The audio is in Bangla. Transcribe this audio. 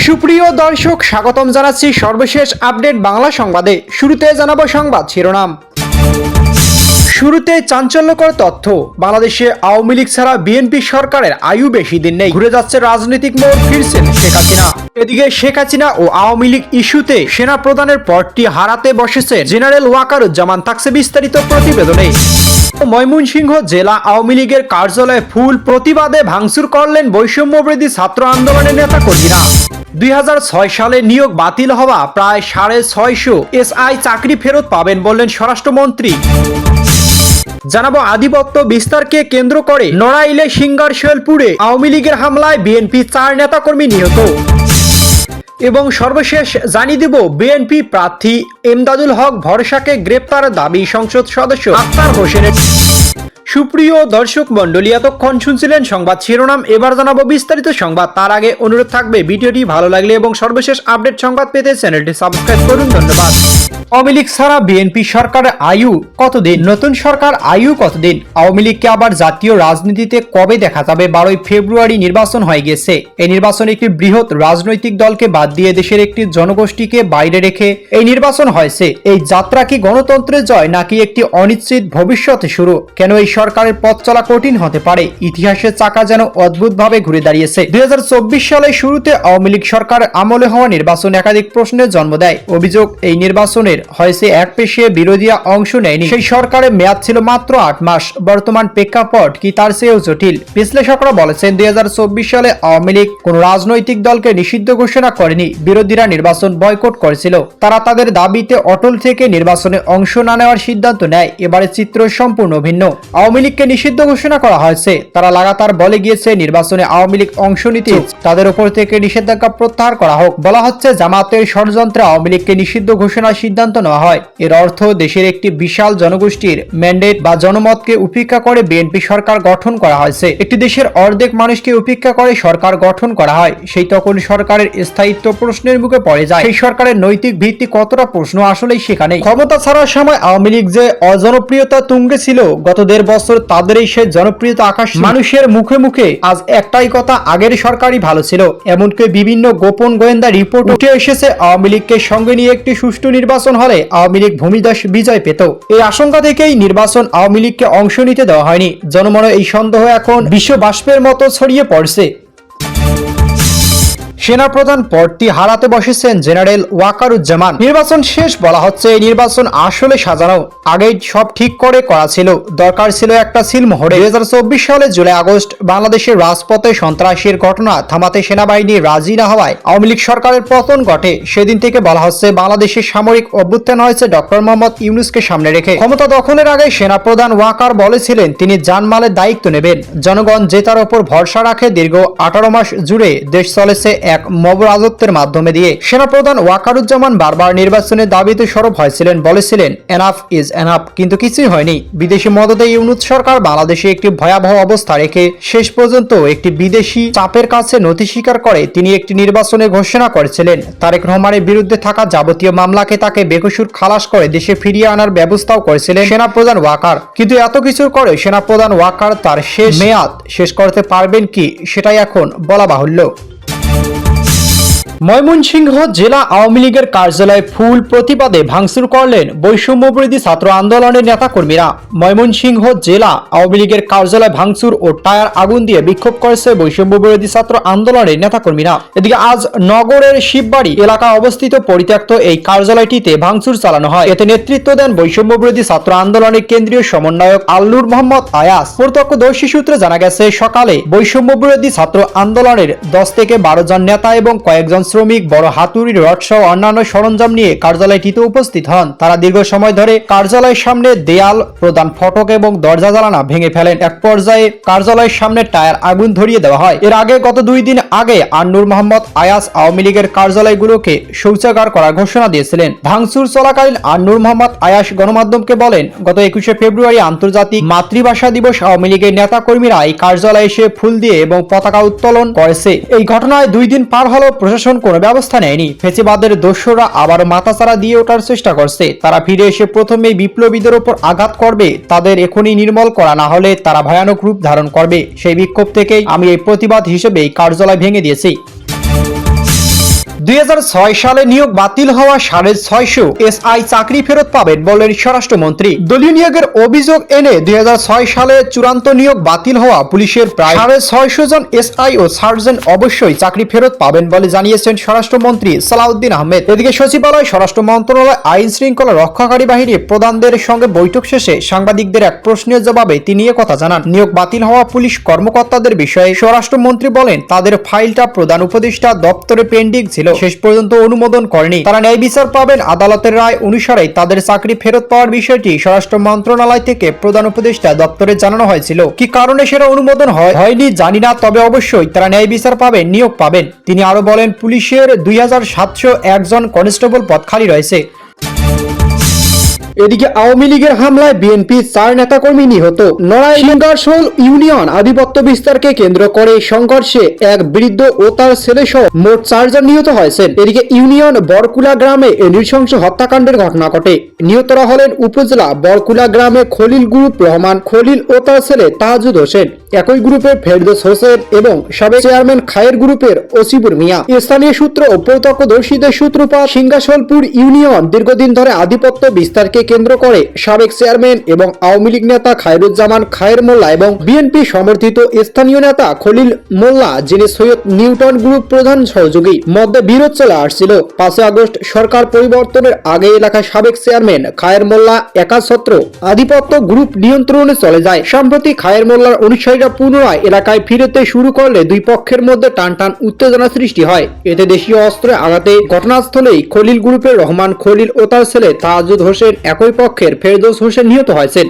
সুপ্রিয় দর্শক, স্বাগতম জানাচ্ছি সর্বশেষ আপডেট বাংলা সংবাদে। শুরুতে জানাবো সংবাদ শিরোনাম। শুরুতে চাঞ্চল্যকর তথ্য, বাংলাদেশে আওয়ামী লীগ ছাড়া বিএনপি সরকারের আয়ু বেশি দিন নেই। ঘুরে যাচ্ছে রাজনৈতিক মোড়, ফিরছেন শেখ হাসিনা। এদিকে শেখ হাসিনা ও আওয়ামী লীগ ইস্যুতে সেনা প্রধানের পদটি হারাতে বসেছে জেনারেল ওয়াকারুজ্জামান। থাকছে বিস্তারিত প্রতিবেদনে। ময়মনসিংহ জেলা আওয়ামী লীগের কার্যালয়ে ফুল প্রতিবাদে ভাঙচুর করলেন বৈষম্যবিরোধী ছাত্র আন্দোলনের নেতাকর্মীরা। 2006 সালে নিয়োগ বাতিল হওয়া প্রায় 650 এসআই চাকরি ফেরত পাবেন বললেন স্বরাষ্ট্রমন্ত্রী। জানাবো আধিপত্য বিস্তারকে কেন্দ্র করে নড়াইলে সিঙ্গারশৈলপুরে আওয়ামী লীগের হামলায় বিএনপি 4 নেতাকর্মী নিহত। এবং সর্বশেষ জানিয়ে দেব বিএনপি প্রার্থী এমদাদুল হক ভরসাকে গ্রেপ্তারের দাবি সংসদ সদস্য আক্তার হোসেনের। সুপ্রিয় দর্শক মন্ডলী, এতক্ষণ শুনছিলেন সংবাদ শিরোনাম। এবার জানাবো বিস্তারিত সংবাদ। তার আগে অনুরোধ থাকবে ভিডিওটি ভালো লাগলে এবং সর্বশেষ আপডেট সংবাদ পেতে চ্যানেলটি সাবস্ক্রাইব করুন। ধন্যবাদ। আওয়ামী লীগ ছাড়া বিএনপি সরকারের আয়ু কতদিন? নতুন সরকার আয়ু কতদিন? আওয়ামী লীগকে আবার জাতীয় রাজনীতিতে কবে দেখা যাবে? 12 ফেব্রুয়ারি নির্বাচন হয়ে গেছে। এই নির্বাচনে একটি বৃহৎ রাজনৈতিক দলকে বাদ দিয়ে দেশের একটি জনগোষ্ঠীকে বাইরে রেখে এই নির্বাচন হয়েছে। এই যাত্রা কি গণতন্ত্রের জয় নাকি একটি অনিশ্চিত ভবিষ্যতে শুরু? কেন এই সরকারের পথ চলা কঠিন হতে পারে? ইতিহাসের চাকা যেন অদ্ভুতভাবে ঘুরে দাঁড়িয়েছে। 2024 সালের শুরুতে আওয়ামী লীগ সরকার আমলে হওয়া নির্বাচন একাধিক প্রশ্নের জন্ম দেয়। অভিযোগ, এই নির্বাচনের হয়েছে এক পেশে বিরোধীরা অংশ নেয়নি। সেই সরকারের মেয়াদ ছিল মাত্র 8 মাস। বর্তমান প্রেক্ষাপট কি তার চেয়েও জটিল? বিশ্লেষকরা বলেছেন 2024 সালে আওয়ামী লীগ কোন রাজনৈতিক দলকে নিষিদ্ধ ঘোষণা করেনি। বিরোধীরা নির্বাচন বয়কট করেছিল। তারা তাদের দাবিতে অটল থেকে নির্বাচনে অংশ না নেওয়ার সিদ্ধান্ত নেয়। এবারে চিত্র সম্পূর্ণ ভিন্ন। আওয়ামী লীগকে নিষিদ্ধ ঘোষণা করা হয়েছে। তারা লাগাতার বলে গিয়েছে নির্বাচনে আওয়ামী লীগ অংশ নিতে তাদের উপর থেকে নিষেধাজ্ঞা প্রত্যাহার করা হোক। বলা হচ্ছে জামাতের ষড়যন্ত্রে আওয়ামী লীগকে নিষিদ্ধ ঘোষণার সিদ্ধান্ত নেওয়া হয়। এর অর্থ দেশের একটি বিশাল জনগোষ্ঠীর ম্যান্ডেট বা জনমতকে উপেক্ষা করে বিএনপি সরকার গঠন করা হয়েছে। একটি দেশের অর্ধেক মানুষকে উপেক্ষা করে সরকার গঠন করা হয়। সেই তখন সরকারের স্থায়িত্ব প্রশ্নের মুখে পড়ে যায়। সেই সরকারের নৈতিক ভিত্তি কতটা প্রশ্ন আসলেই সেখানে। ক্ষমতা ছাড়ার সময় আওয়ামী লীগ যে অজনপ্রিয়তা তুঙ্গে ছিল, গত 1.5 বছর তাদের এই সে জনপ্রিয়তা আকাশ মানুষের মুখে মুখে। আজ একটাই কথা, আগের সরকারই ভালো ছিল। এমনকি বিভিন্ন গোপন গোয়েন্দা রিপোর্ট উঠে এসেছে আওয়ামী লীগকে সঙ্গে নিয়ে একটি সুষ্ঠু নির্বাচন হলে আওয়ামী লীগ ভূমিদস্য বিজয় পেত। এই আশঙ্কা থেকেই নির্বাচন আওয়ামী লীগকে অংশ নিতে দেওয়া হয়নি। জনমনে এই সন্দেহ এখন বিশ্ব বাষ্পের মতো ছড়িয়ে পড়ছে। সেনাপ্রধান পদটি হারাতে বসেছেন জেনারেল ওয়াকারুজ্জামান। নির্বাচন শেষ বলা হচ্ছে। এই নির্বাচন আসলে সাজানো, আগেই সব ঠিক করে করা ছিল। দরকার ছিল একটা সিলমোহরে। 2024 সালে জুলাই আগস্ট বাংলাদেশের রাজপথে সন্ত্রাসের ঘটনা থামাতে সেনাবাহিনী রাজি না হওয়ায় আওয়ামী লীগ সরকারের পতন ঘটে। সেদিন থেকে বলা হচ্ছে বাংলাদেশের সামরিক অভ্যুত্থান হয়েছে ডক্টর মোহাম্মদ ইউনূসকে সামনে রেখে। ক্ষমতা দখলের আগে সেনাপ্রধান ওয়াকার বলেছিলেন তিনি জানমালের দায়িত্ব নেবেন। জনগণ যে তার উপর ভরসা রাখে। দীর্ঘ 18 মাস জুড়ে দেশ চলেছে এক মব রাজত্বের মাধ্যমে দিয়ে। সেনাপ্রধান ওয়াকারুজ্জামান বারবার নির্বাচনের দাবিতে সরব হয়েছিলেন, বলেছিলেন এনাফ ইজ এনাফ, কিন্তু কিছুই হয়নি। বিদেশি মদতে ইউনূস সরকার বাংলাদেশে একটি ভয়াবহ অবস্থা রেখে শেষ পর্যন্ত একটি বিদেশি চাপের কাছে নথি স্বীকার করে তিনি একটি নির্বাচনের ঘোষণা করেছিলেন। তারেক রহমানের বিরুদ্ধে থাকা যাবতীয় মামলাকে তাকে বেকসুর খালাস করে দেশে ফিরিয়ে আনার ব্যবস্থাও করেছিলেন সেনাপ্রধান ওয়াকার। কিন্তু এত কিছুর করে সেনাপ্রধান ওয়াকার তার শেষ মেয়াদ শেষ করতে পারবেন কি, সেটাই এখন বলা বাহুল্য। ময়মনসিংহ জেলা আওয়ামী লীগের কার্যালয়ে ফুল প্রতিবাদে ভাঙচুর করলেন বৈষম্যবিরোধী ছাত্র আন্দোলনের নেতাকর্মীরা। ময়মনসিংহ জেলা আওয়ামী লীগের কার্যালয়ে ভাঙচুর ও টায়ার আগুন দিয়ে বিক্ষোভ করেছে বৈষম্যবিরোধী ছাত্র আন্দোলনের নেতাকর্মীরা। এদিকে আজ নগরের শিববাড়ি এলাকায় অবস্থিত পরিত্যক্ত এই কার্যালয়টিতে ভাঙচুর চালানো হয়। এতে নেতৃত্ব দেন বৈষম্যবিরোধী ছাত্র আন্দোলনের কেন্দ্রীয় সমন্বয়ক আল্লুর মোহাম্মদ আয়াস। প্রত্যক্ষদর্শী সূত্রে জানা গেছে সকালে বৈষম্যবিরোধী ছাত্র আন্দোলনের 10 থেকে 12 জন নেতা এবং কয়েকজন শ্রমিক বড় হাতুড়ি, রড সহ অন্যান্য সরঞ্জাম নিয়ে কার্যালয়টিতে উপস্থিত হন। তারা দীর্ঘ সময় ধরে কার্যালয়ের সামনে দেয়াল, প্রধান ফটক এবং দরজা জানালা ভেঙে ফেলেন। এক পর্যায়ে কার্যালয়ের সামনে টায়ার আগুন ধরিয়ে দেওয়া হয়। এর আগে গত 2 দিন আগে আন্নুর মোহাম্মদ আয়াস আওয়ামী লীগের কার্যালয়গুলোকে শৌচাগার করার ঘোষণা দিয়েছিলেন। ভাঙচুর চলাকালীন আন্নুর মোহাম্মদ আয়াস গণমাধ্যমকে বলেন, গত 21 ফেব্রুয়ারি আন্তর্জাতিক মাতৃভাষা দিবস আওয়ামী লীগের নেতা কর্মীরা এই কার্যালয়ে এসে ফুল দিয়ে এবং পতাকা উত্তোলন করেছে। এই ঘটনায় 2 দিন পার হলেও প্রশাসন কোনো ব্যবস্থা নেয়নি। ফেসিবাদের দোসররা আবার মাথাচাড়া দিয়ে ওঠার চেষ্টা করছে। তারা ফিরে এসে প্রথমেই বিপ্লবীদের উপর আঘাত করবে। তাদের এখনই নির্মূল করা না হলে তারা ভয়ানক রূপ ধারণ করবে। সেই বিক্ষোভ থেকেই আমি এই প্রতিবাদ হিসেবে এই কার্যালয় ভেঙে দিয়েছি। 2006 সালে নিয়োগ বাতিল হওয়া 650 এসআই চাকরি ফেরত পাবেন বললেন স্বরাষ্ট্রমন্ত্রী। দলীয় নিয়োগের অভিযোগ এনে 2006 সালে চূড়ান্ত নিয়োগ বাতিল হওয়া পুলিশের প্রায় 650 জন এসআই ও সার্জেন্ট অবশ্যই চাকরি ফেরত পাবেন বলে জানিয়েছেন স্বরাষ্ট্রমন্ত্রী সালাউদ্দিন আহমেদ। এদিকে সচিবালয়, স্বরাষ্ট্র মন্ত্রণালয়, আইন শৃঙ্খলা রক্ষাকারী বাহিনী প্রধানদের সঙ্গে বৈঠক শেষে সাংবাদিকদের এক প্রশ্নের জবাবে তিনি কথা জানান। নিয়োগ বাতিল হওয়া পুলিশ কর্মকর্তাদের বিষয়ে স্বরাষ্ট্রমন্ত্রী বলেন, তাদের ফাইলটা প্রধান উপদেষ্টা দপ্তরে পেন্ডিং ছিল, শেষ পর্যন্ত অনুমোদন করেনি। তারা ন্যায় বিচার পাবেন। আদালতের রায় অনুসারে তাদের চাকরি ফেরত পাওয়ার বিষয়টি স্বরাষ্ট্র মন্ত্রণালয় থেকে প্রধান উপদেষ্টা দপ্তরে জানানো হয়েছিল। কি কারণে সেটা অনুমোদন হয়নি জানি না, তবে অবশ্যই তারা ন্যায় বিচার পাবেন, নিয়োগ পাবেন। তিনি আরো বলেন, পুলিশের 2701 জন কনস্টেবল পদ খালি রয়েছে। এদিকে আওয়ামী লীগের হামলায় বিএনপি 4 নেতাকর্মী নিহত। নড়াইল সিংগারশোল ইউনিয়ন আধিপত্য বিস্তারকে কেন্দ্র করে সংঘর্ষে এক বৃদ্ধ ও তার ছেলে সহ মোট 4 জন নিহত হয়েছেন। এদিকে ইউনিয়ন বরকুলা গ্রামে এই নৃশংস হত্যাকাণ্ডের ঘটনা ঘটে। নিহতরা হলেন উপজেলা বরকুলা গ্রামে খলিল গ্রুপ রহমান খলিল ও তার ছেলে তাহাজুদ হোসেন, একই গ্রুপের ফেরদৌস হোসেন এবং সাবেক চেয়ারম্যান খায়ের গ্রুপের ওসিবুর মিয়া। স্থানীয় সূত্র ও প্রত্যক্ষদর্শীদের সূত্রপাত, সিংগাসলপুর ইউনিয়ন দীর্ঘদিন ধরে আধিপত্য বিস্তারকে কেন্দ্র করে সাবেক চেয়ারম্যান এবং আওয়ামী লীগ নেতা খায়রুজ্জামান খায়ের মোল্লা এবং বিএনপি সমর্থিত স্থানীয় নেতা খলিল মোল্লা, যিনি সৈয়দ নিউটন গ্রুপ প্রধান সহযোগী, মধ্যে বিরোধ চলে আসছিল। 5 আগস্ট সরকার পরিবর্তনের আগে এলাকায় সাবেক চেয়ারম্যান খায়ের মোল্লা একাছত্র আধিপত্য গ্রুপ নিয়ন্ত্রণে চলে যায়। সম্প্রতি খায়ের মোল্লার অনুসারীরা পুনরায় এলাকায় ফিরতে শুরু করলে দুই পক্ষের মধ্যে টানটান উত্তেজনা সৃষ্টি হয়। এতে দেশীয় অস্ত্রে আঘাতে ঘটনাস্থলেই খলিল গ্রুপের রহমান খলিল ও তার ছেলে তাহাজুদ হোসেন, একই পক্ষের ফেরদৌস হোসেন নিহত হয়েছেন।